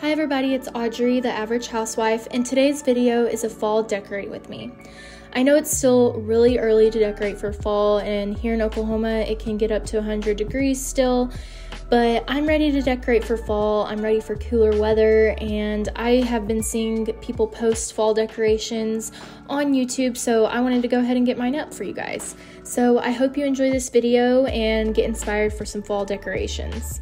Hi everybody, it's Audrey, the Average Housewife, and today's video is a fall decorate with me. I know it's still really early to decorate for fall, and here in Oklahoma it can get up to 100 degrees still, but I'm ready to decorate for fall. I'm ready for cooler weather, and I have been seeing people post fall decorations on YouTube, so I wanted to go ahead and get mine up for you guys. So I hope you enjoy this video and get inspired for some fall decorations.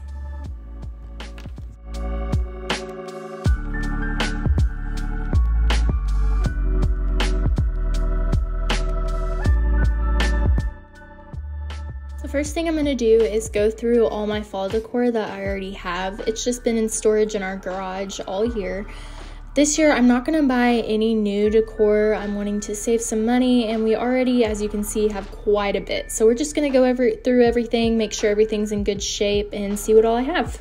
First thing I'm going to do is go through all my fall decor that I already have. It's just been in storage in our garage all year. This year I'm not going to buy any new decor. I'm wanting to save some money, and we already, as you can see, have quite a bit. So we're just going to go through everything, make sure everything's in good shape, and see what all I have.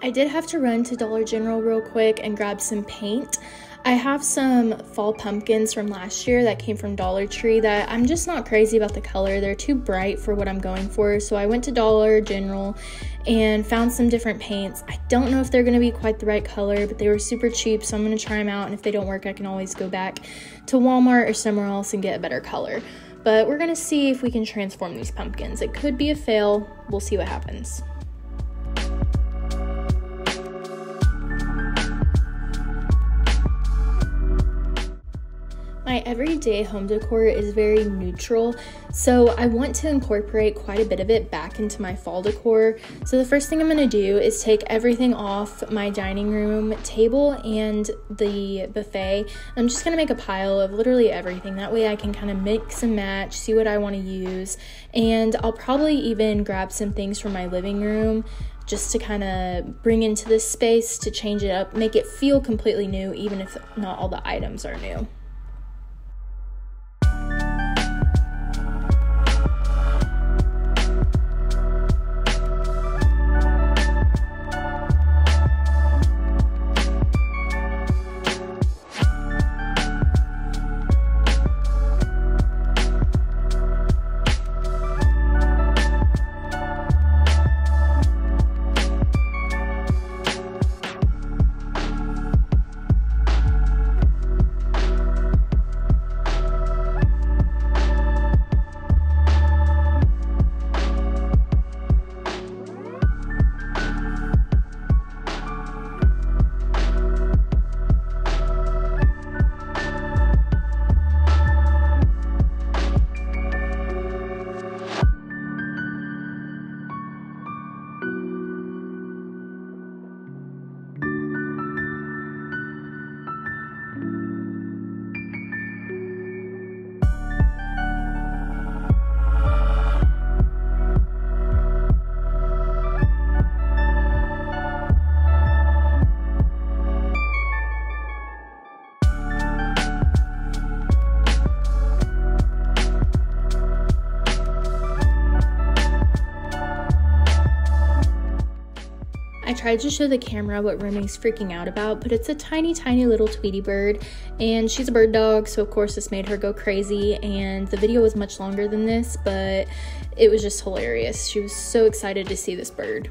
I did have to run to Dollar General real quick and grab some paint. I have some fall pumpkins from last year that came from Dollar Tree that I'm just not crazy about the color. They're too bright for what I'm going for, so I went to Dollar General and found some different paints. I don't know if they're going to be quite the right color, but they were super cheap, so I'm going to try them out, and if they don't work, I can always go back to Walmart or somewhere else and get a better color. But we're going to see if we can transform these pumpkins. It could be a fail. We'll see what happens. My everyday home decor is very neutral, so I want to incorporate quite a bit of it back into my fall decor. So the first thing I'm going to do is take everything off my dining room table and the buffet. I'm just going to make a pile of literally everything. That way I can kind of mix and match, see what I want to use, and I'll probably even grab some things from my living room just to kind of bring into this space to change it up, make it feel completely new, even if not all the items are new. tried to show the camera what Rumi's freaking out about, but it's a tiny, tiny little Tweety bird, and she's a bird dog, so of course this made her go crazy, and the video was much longer than this, but it was just hilarious. She was so excited to see this bird.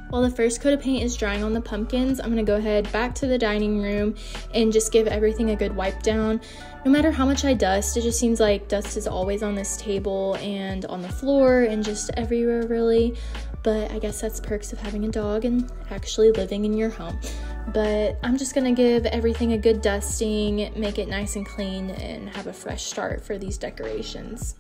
While the first coat of paint is drying on the pumpkins, I'm going to go ahead back to the dining room and just give everything a good wipe down. No matter how much I dust, it just seems like dust is always on this table and on the floor and just everywhere really. But I guess that's perks of having a dog and actually living in your home. But I'm just going to give everything a good dusting, make it nice and clean, and have a fresh start for these decorations.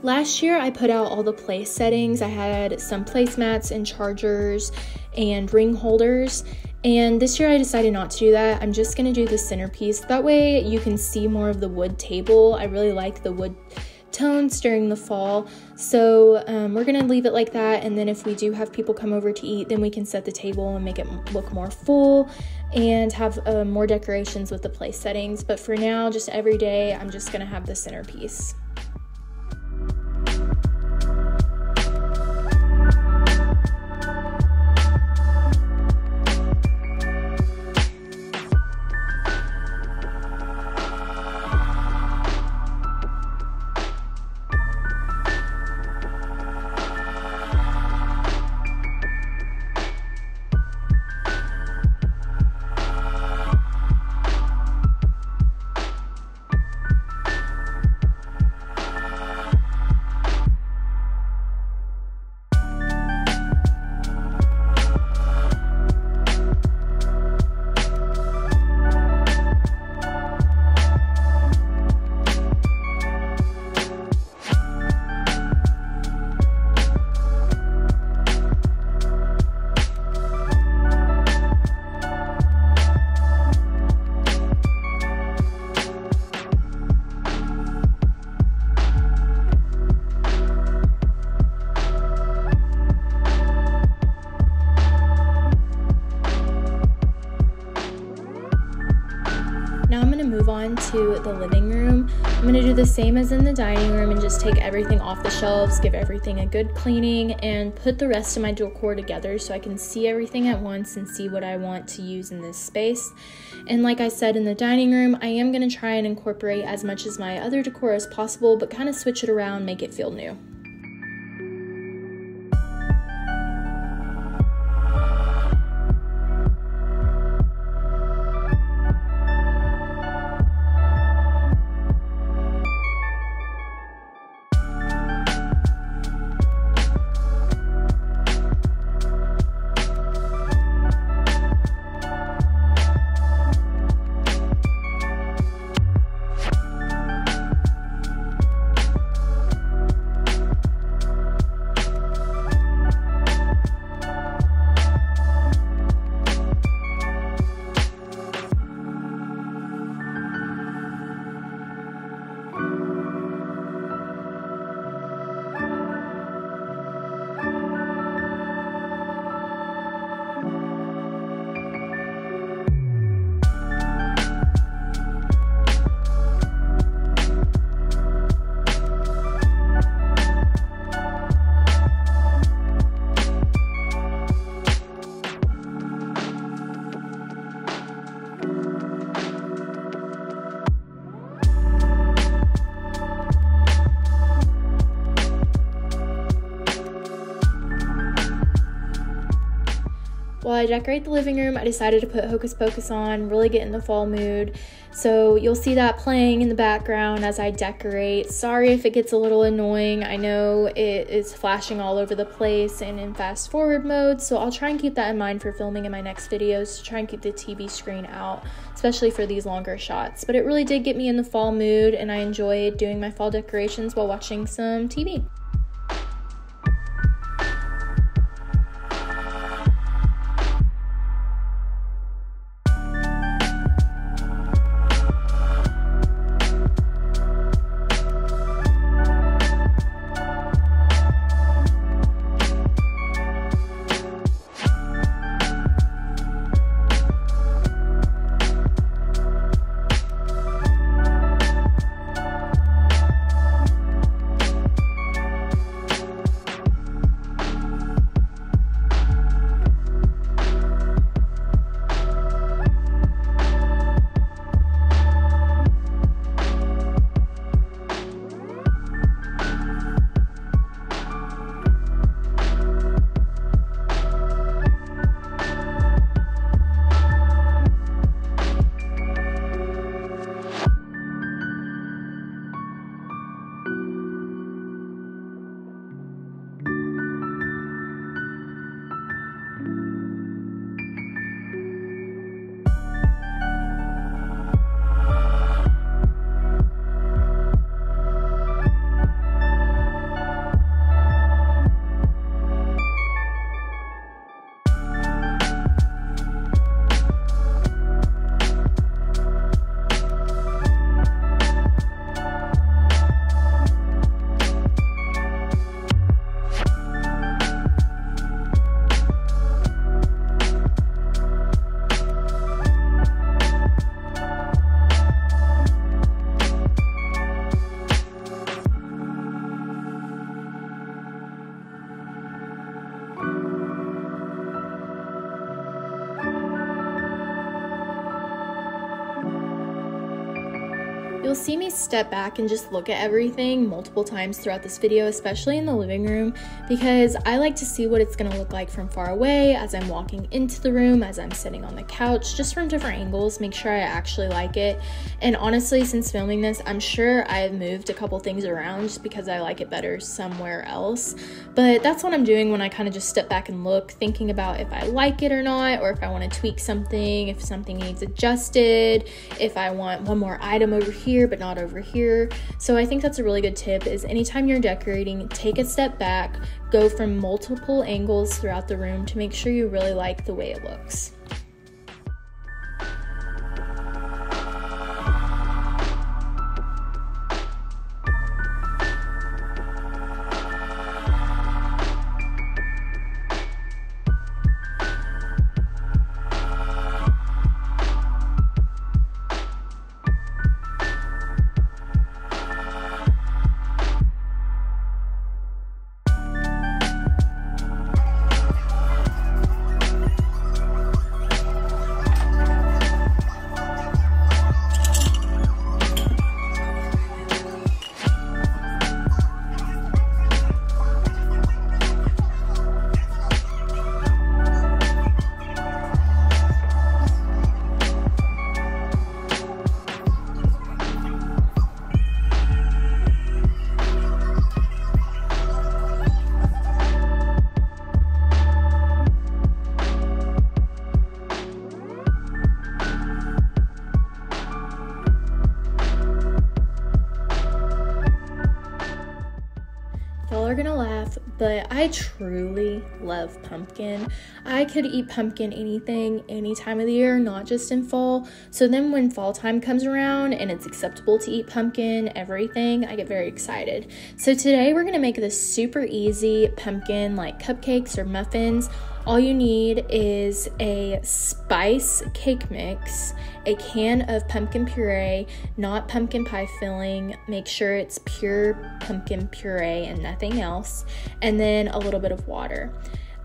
Last year I put out all the place settings. I had some placemats and chargers and ring holders, and this year I decided not to do that. I'm just gonna do the centerpiece. That way you can see more of the wood table. I really like the wood tones during the fall, so we're gonna leave it like that, and then if we do have people come over to eat, then we can set the table and make it look more full and have more decorations with the place settings. But for now, just every day, I'm just gonna have the centerpiece. gonna move on to the living room. I'm gonna do the same as in the dining room and just take everything off the shelves, give everything a good cleaning, and put the rest of my decor together so I can see everything at once and see what I want to use in this space. And like I said in the dining room, I am gonna try and incorporate as much as my other decor as possible, but kind of switch it around, make it feel new. While I decorate the living room, I decided to put Hocus Pocus on, really get in the fall mood. So you'll see that playing in the background as I decorate. Sorry if it gets a little annoying. I know it is flashing all over the place and in fast forward mode, so I'll try and keep that in mind for filming in my next videos to try and keep the TV screen out, especially for these longer shots. But it really did get me in the fall mood, and I enjoyed doing my fall decorations while watching some TV. You'll see me step back and just look at everything multiple times throughout this video, especially in the living room, because I like to see what it's going to look like from far away, as I'm walking into the room, as I'm sitting on the couch, just from different angles, make sure I actually like it. And honestly, since filming this, I'm sure I've moved a couple things around just because I like it better somewhere else. But that's what I'm doing when I kind of just step back and look, thinking about if I like it or not, or if I want to tweak something, if something needs adjusted, if I want one more item over here but not over here. So I think that's a really good tip, is anytime you're decorating, take a step back, go from multiple angles throughout the room to make sure you really like the way it looks. are gonna laugh, but I truly love pumpkin. I could eat pumpkin anything, any time of the year, not just in fall. So then when fall time comes around and it's acceptable to eat pumpkin, everything, I get very excited. So today we're gonna make this super easy pumpkin like cupcakes or muffins. All you need is a spice cake mix, a can of pumpkin puree, not pumpkin pie filling. Make sure it's pure pumpkin puree and nothing else, and then a little bit of water.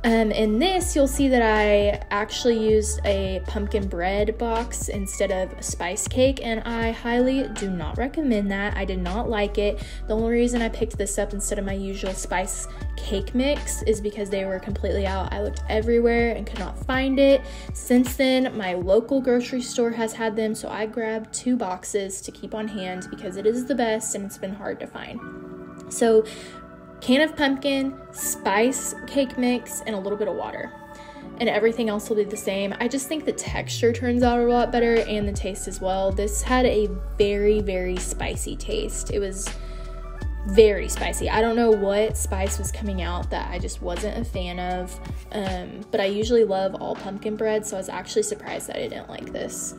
In this, you'll see that I actually used a pumpkin bread box instead of a spice cake, and I highly do not recommend that. I did not like it. The only reason I picked this up instead of my usual spice cake mix is because they were completely out. I looked everywhere and could not find it. Since then, my local grocery store has had them, so I grabbed 2 boxes to keep on hand because it is the best and it's been hard to find. So, can of pumpkin, spice cake mix, and a little bit of water. And everything else will be the same. I just think the texture turns out a lot better and the taste as well. This had a very, very spicy taste. It was very spicy. I don't know what spice was coming out that I just wasn't a fan of. But I usually love all pumpkin bread, so I was actually surprised that I didn't like this.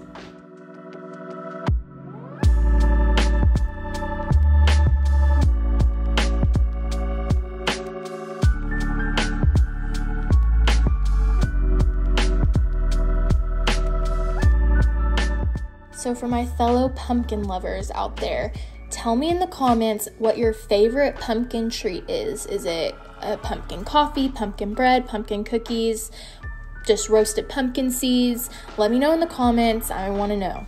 So for my fellow pumpkin lovers out there, tell me in the comments what your favorite pumpkin treat is. Is it a pumpkin coffee, pumpkin bread, pumpkin cookies, just roasted pumpkin seeds? Let me know in the comments. I want to know.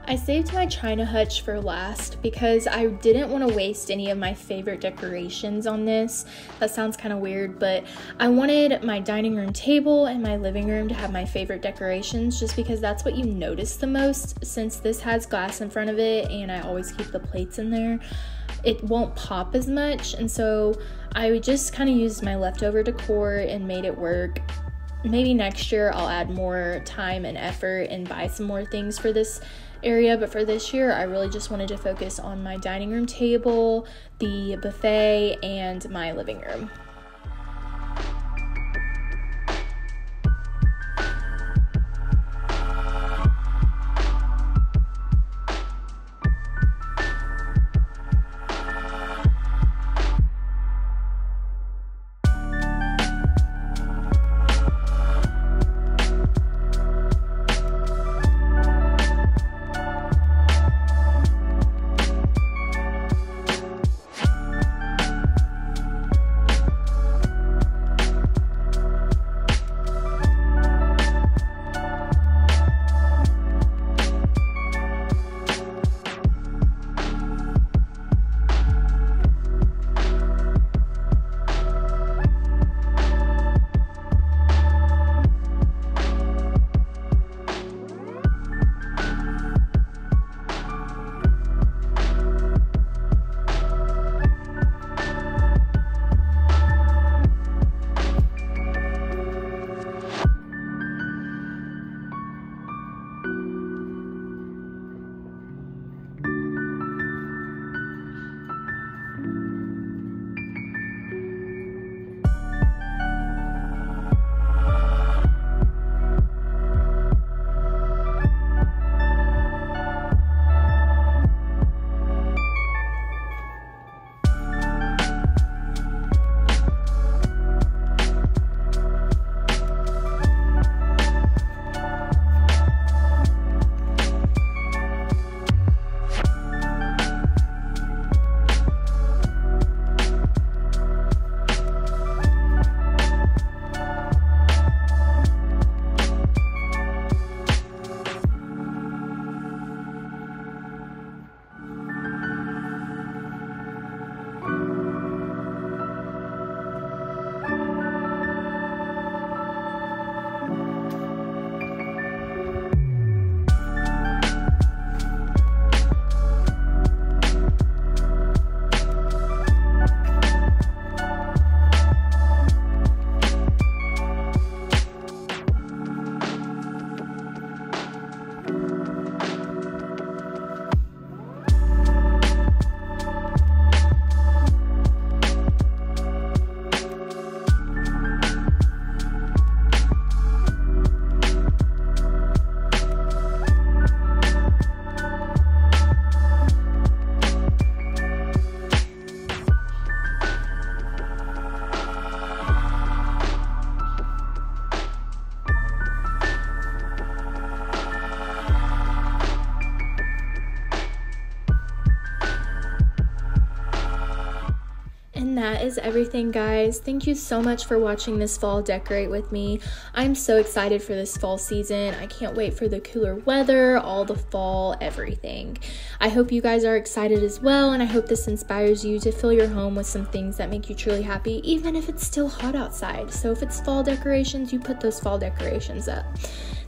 I saved my China hutch for last because I didn't want to waste any of my favorite decorations on this. That sounds kind of weird, but I wanted my dining room table and my living room to have my favorite decorations just because that's what you notice the most. Since this has glass in front of it and I always keep the plates in there, it won't pop as much, and so I just kind of used my leftover decor and made it work. Maybe next year I'll add more time and effort and buy some more things for this area, but for this year I really just wanted to focus on my dining room table, the buffet, and my living room. And that is everything, guys. Thank you so much for watching this fall decorate with me. I'm so excited for this fall season. I can't wait for the cooler weather, all the fall, everything. I hope you guys are excited as well, and I hope this inspires you to fill your home with some things that make you truly happy, even if it's still hot outside. So if it's fall decorations, you put those fall decorations up.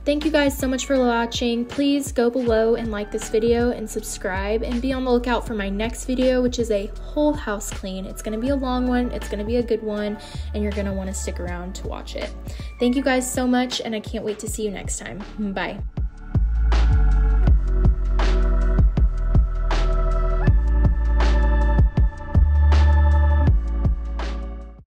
Thank you guys so much for watching. Please go below and like this video and subscribe, and be on the lookout for my next video, which is a whole house clean. It's going to be a long one, it's going to be a good one, and you're going to want to stick around to watch it. Thank you guys so much, and I can't wait to see you next time. Bye.